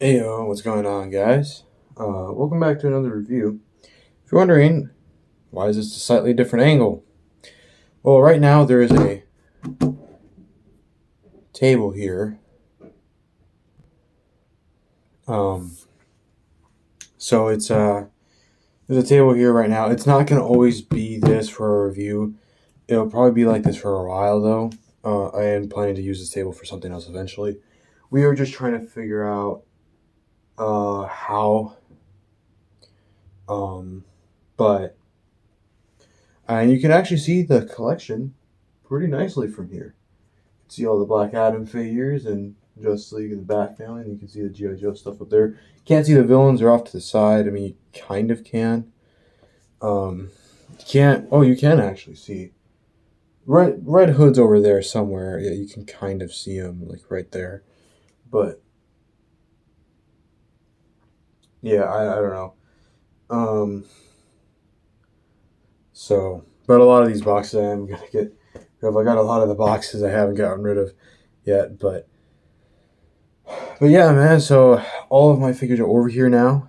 Heyo, what's going on, guys? Welcome back to another review. If you're wondering, why is this a slightly different angle? Well, right now there is a table here. So there's a table here right now. It's not going to always be this for a review. It'll probably be like this for a while, though. I am planning to use this table for something else eventually. We are just trying to figure out how. But and you can actually see the collection pretty nicely from here. You can see all the Black Adam figures and Justice League in the back now, and you can see the G.I. Joe stuff up there. Can't see the villains; they're off to the side. I mean, you kind of can. You can't. Oh, you can actually see Red Hood's over there somewhere. Yeah, you can kind of see him like right there. But yeah, I don't know. But a lot of these boxes I am gonna get rid of. I got a lot of the boxes I haven't gotten rid of yet, but yeah, man. So all of my figures are over here now,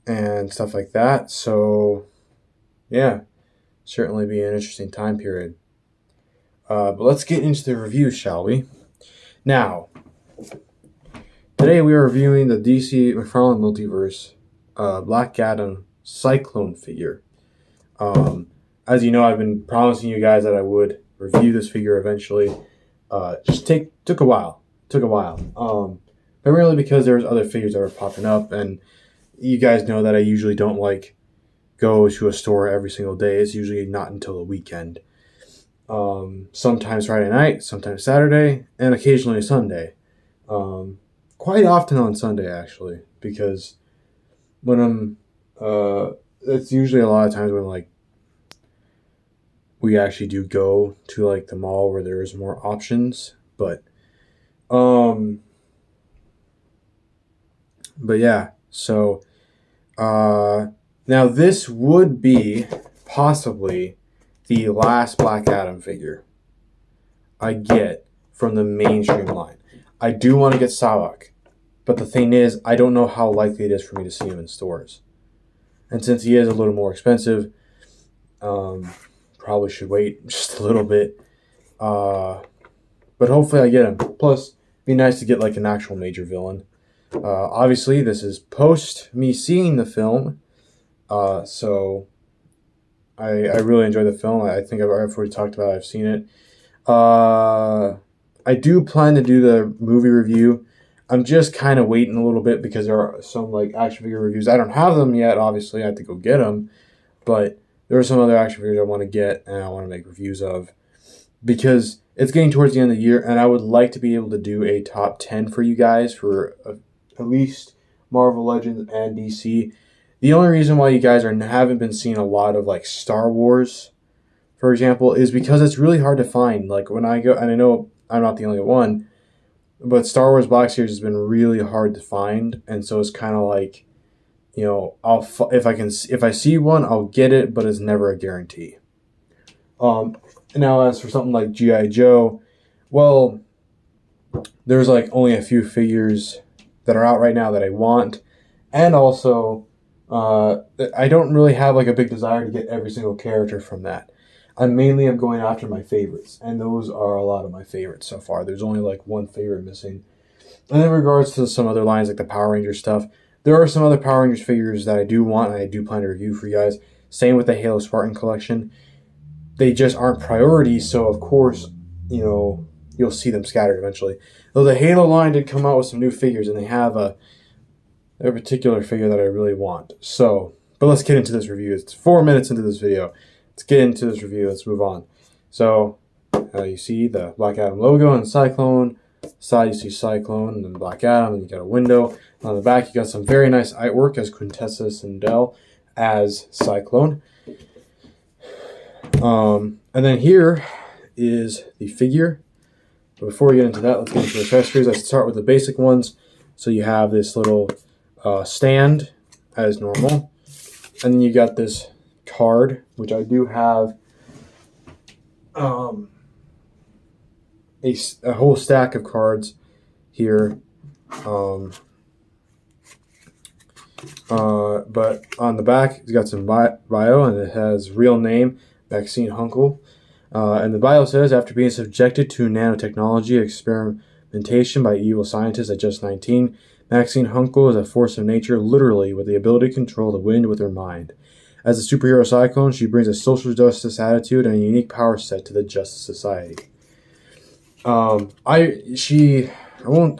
and stuff like that. So yeah, certainly be an interesting time period. But let's get into the review, shall we? Now, today we are reviewing the DC McFarlane Multiverse Black Adam Cyclone figure. As you know, I've been promising you guys that I would review this figure eventually. Took a while. Primarily because there's other figures that were popping up, and you guys know that I usually don't like go to a store every single day. It's usually not until the weekend. Sometimes Friday night, sometimes Saturday, and occasionally Sunday. Quite often on Sunday, actually, because when it's usually a lot of times when like we actually do go to like the mall where there is more options, but yeah. So now this would be possibly the last Black Adam figure I get from the mainstream line. I do want to get Sawak, but the thing is, I don't know how likely it is for me to see him in stores. And since he is a little more expensive, probably should wait just a little bit. But hopefully I get him. Plus, it'd be nice to get like an actual major villain. Obviously, this is post me seeing the film. So I really enjoyed the film. I think I've already talked about it. I've seen it. I do plan to do the movie review. I'm just kind of waiting a little bit because there are some like action figure reviews. I don't have them yet. Obviously, I have to go get them. But there are some other action figures I want to get and I want to make reviews of because it's getting towards the end of the year, and I would like to be able to do a top 10 for you guys for at least Marvel Legends and DC. The only reason why you guys haven't been seeing a lot of like Star Wars, for example, is because it's really hard to find. Like when I go, and I know I'm not the only one, but Star Wars Black Series has been really hard to find, and so it's kind of like, you know, if I see one, I'll get it, but it's never a guarantee. Now as for something like G.I. Joe, well, there's like only a few figures that are out right now that I want, and also I don't really have like a big desire to get every single character from that. I mainly am going after my favorites, and those are a lot of my favorites so far. There's only like one favorite missing. And in regards to some other lines like the Power Rangers stuff, there are some other Power Rangers figures that I do want and I do plan to review for you guys. Same with the Halo Spartan collection. They just aren't priorities, so of course, you know, you'll see them scattered eventually. Though the Halo line did come out with some new figures, and they have a particular figure that I really want. So, but let's get into this review. It's 4 minutes into this video. Let's get into this review. Let's move on. So, you see the Black Adam logo and Cyclone. Side you see Cyclone and then Black Adam, and you got a window. On the back, you got some very nice artwork as Quintessa Sindel as Cyclone. And then here is the figure. But before we get into that, let's get into the accessories. Let's start with the basic ones. So you have this little stand as normal. And then you got this card, which I do have a whole stack of cards here. But on the back, it's got some bio, and it has real name, Maxine Hunkel. And the bio says, after being subjected to nanotechnology experimentation by evil scientists at just 19, Maxine Hunkel is a force of nature, literally, with the ability to control the wind with her mind. As a superhero Cyclone, she brings a social justice attitude and a unique power set to the Justice Society. I won't.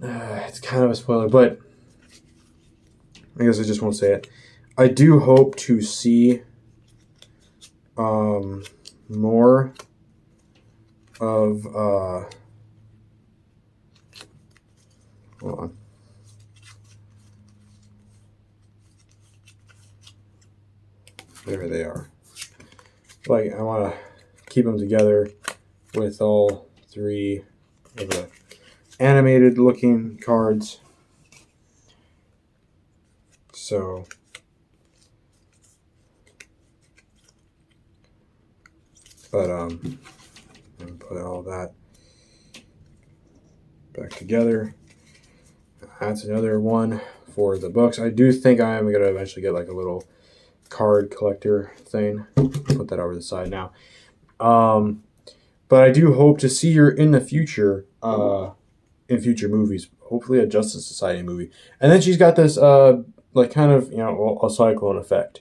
It's kind of a spoiler, but I guess I just won't say it. I do hope to see more of hold on. There they are. Like, I want to keep them together with all three of the animated looking cards. So but put all that back together. That's another one for the books. I do think I am going to eventually get like a little card collector thing. Put that over the side now. But I do hope to see her in the future, in future movies. Hopefully a Justice Society movie. And then she's got this, like kind of, a Cyclone effect.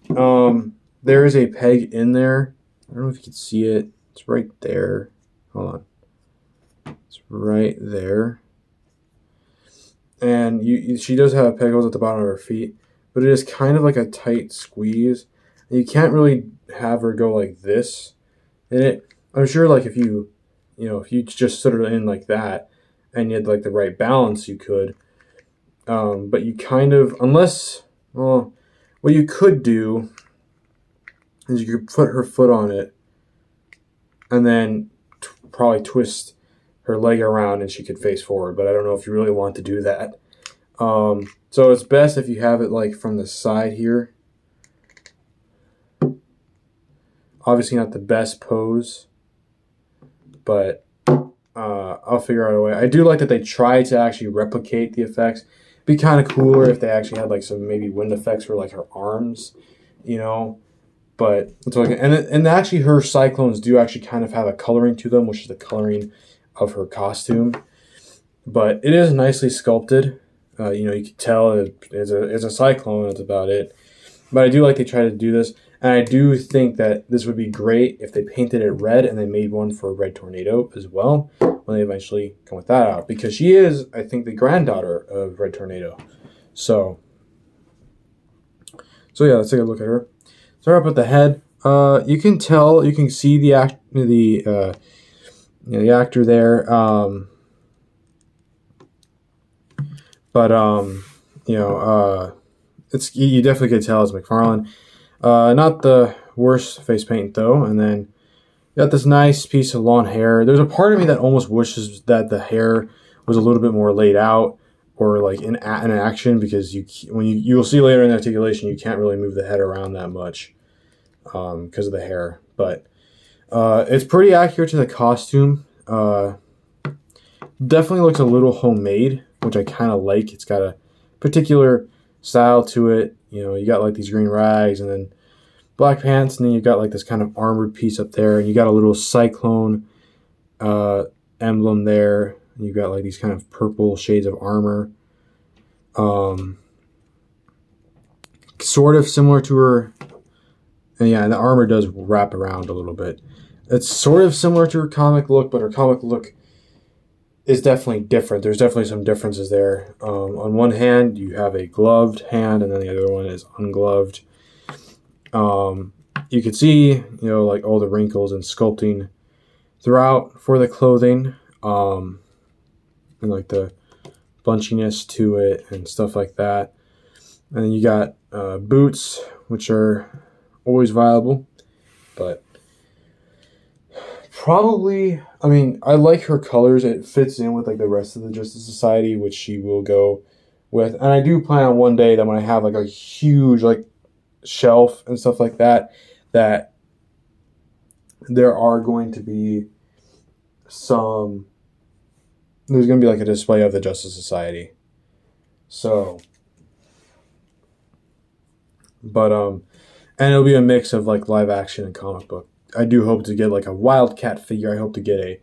There is a peg in there. I don't know if you can see it. It's right there. Hold on. It's right there. And she does have peg holes at the bottom of her feet, but it is kind of like a tight squeeze. And you can't really have her go like this in it. I'm sure like if you just stood her in like that and you had like the right balance, you could. But you kind of, what you could do is you could put her foot on it and then probably twist her leg around and she could face forward. But I don't know if you really want to do that. So it's best if you have it like from the side here. Obviously not the best pose, but I'll figure out a way. I do like that they try to actually replicate the effects. It'd be kind of cooler if they actually had like some maybe wind effects for like her arms, But it's like, and actually her cyclones do actually kind of have a coloring to them, which is the coloring of her costume. But it is nicely sculpted. You can tell it's a cyclone. That's about it. But I do like they try to do this. And I do think that this would be great if they painted it red and they made one for Red Tornado as well when they eventually come with that out. Because she is, I think, the granddaughter of Red Tornado. So yeah, let's take a look at her. Start up with the head. You can tell, you can see the actor there. It's you definitely can tell it's McFarlane. Not the worst face paint though. And then you got this nice piece of long hair. There's a part of me that almost wishes that the hair was a little bit more laid out or like in action, because you'll see later in the articulation you can't really move the head around that much because of the hair. But it's pretty accurate to the costume. Definitely looks a little homemade, which I kind of like. It's got a particular style to it. You got like these green rags and then black pants, and then you've got like this kind of armored piece up there, and you got a little cyclone emblem there. And you've got like these kind of purple shades of armor. Sort of similar to her. And yeah, and the armor does wrap around a little bit. It's sort of similar to her comic look, but her comic look is definitely different. There's definitely some differences there. On one hand, you have a gloved hand, and then the other one is ungloved. You can see, like all the wrinkles and sculpting throughout for the clothing, and like the bunchiness to it and stuff like that. And then you got boots, which are always viable, but probably, I like her colors. It fits in with like the rest of the Justice Society, which she will go with. And I do plan on one day that when I have like a huge like shelf and stuff like that there are going to be some there's going to be like a display of the Justice Society. So, but and it'll be a mix of like live action and comic book. I do hope to get like a Wildcat figure. I hope to get a.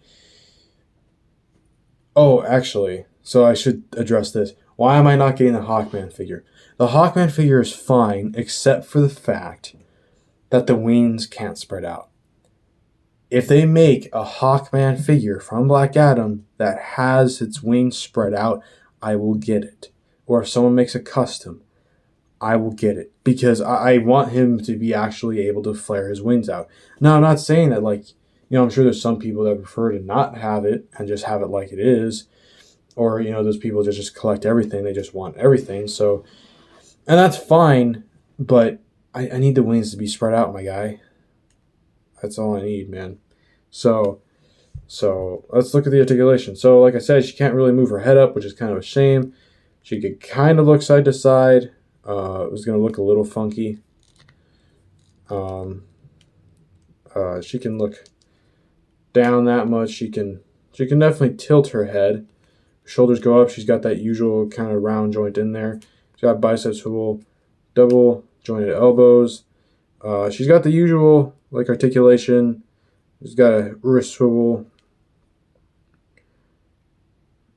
Oh, actually, so I should address this. Why am I not getting the Hawkman figure? The Hawkman figure is fine, except for the fact that the wings can't spread out. If they make a Hawkman figure from Black Adam that has its wings spread out, I will get it. Or if someone makes a custom, I will get it. Because I want him to be actually able to flare his wings out. Now, I'm not saying that, like, I'm sure there's some people that prefer to not have it and just have it like it is. Or, those people that just collect everything. They just want everything. So, and that's fine, but I need the wings to be spread out, my guy. That's all I need, man. So let's look at the articulation. So, like I said, she can't really move her head up, which is kind of a shame. She could kind of look side to side. It was going to look a little funky. She can look down that much. She can definitely tilt her head. Shoulders go up. She's got that usual kind of round joint in there. She's got bicep swivel, double jointed elbows. She's got the usual like articulation. She's got a wrist swivel.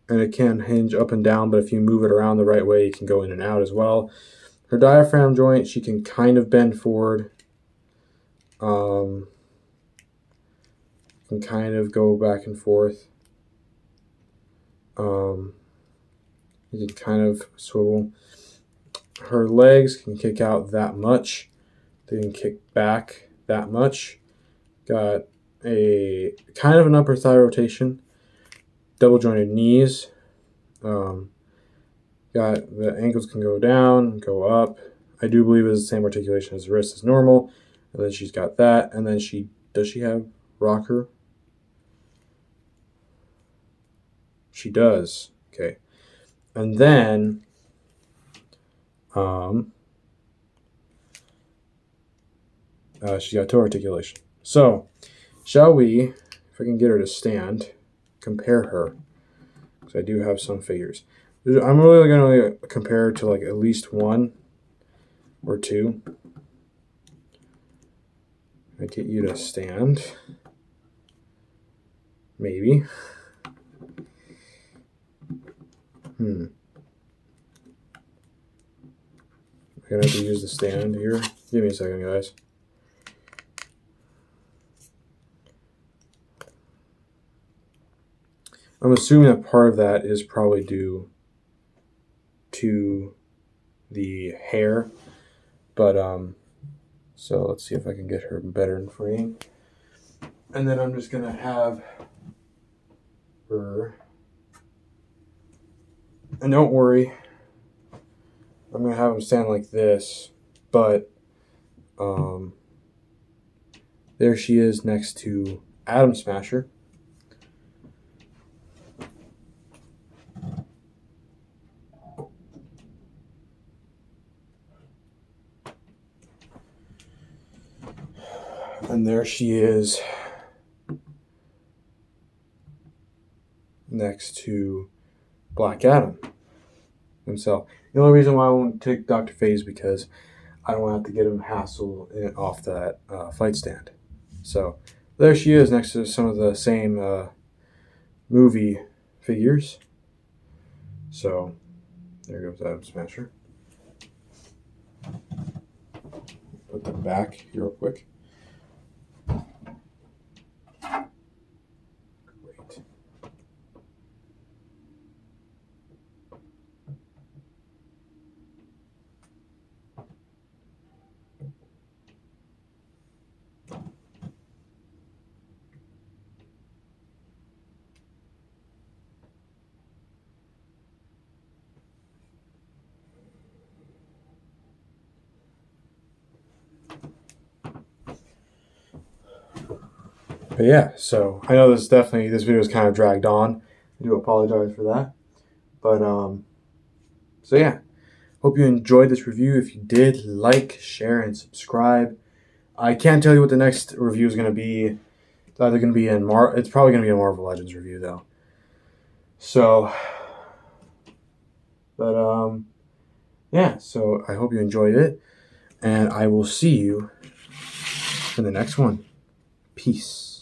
And it can hinge up and down, but if you move it around the right way, you can go in and out as well. Her diaphragm joint, she can kind of bend forward. Can kind of go back and forth. You can kind of swivel. Her legs can kick out that much. They can kick back that much. Got a kind of an upper thigh rotation. Double jointed knees. Got the ankles can go down, go up. I do believe it's the same articulation as the wrist as normal. And then she's got that. And then does she have rocker? She does. Okay. And then she's got toe articulation. So, shall we, if I can get her to stand, compare her? Because I do have some figures. I'm really going to compare her to like at least one or two. I get you to stand. Maybe. I'm going to have to use the stand here. Give me a second, guys. I'm assuming that part of that is probably due to the hair. But, so let's see if I can get her better in frame. And then I'm just going to have her. And don't worry, I'm going to have him stand like this, but there she is next to Atom Smasher. And there she is next to Black Adam himself. The only reason why I won't take Dr. Fate is because I don't want to have to get him hassle off that fight stand. So there she is next to some of the same movie figures. So there goes Atom Smasher. Put them back here real quick. Great. But yeah, so I know this video is kind of dragged on. I do apologize for that. But so yeah, hope you enjoyed this review. If you did, like, share, and subscribe. I can't tell you what the next review is going to be. It's either going to be it's probably going to be a Marvel Legends review though. So, but yeah. So I hope you enjoyed it, and I will see you in the next one. Peace.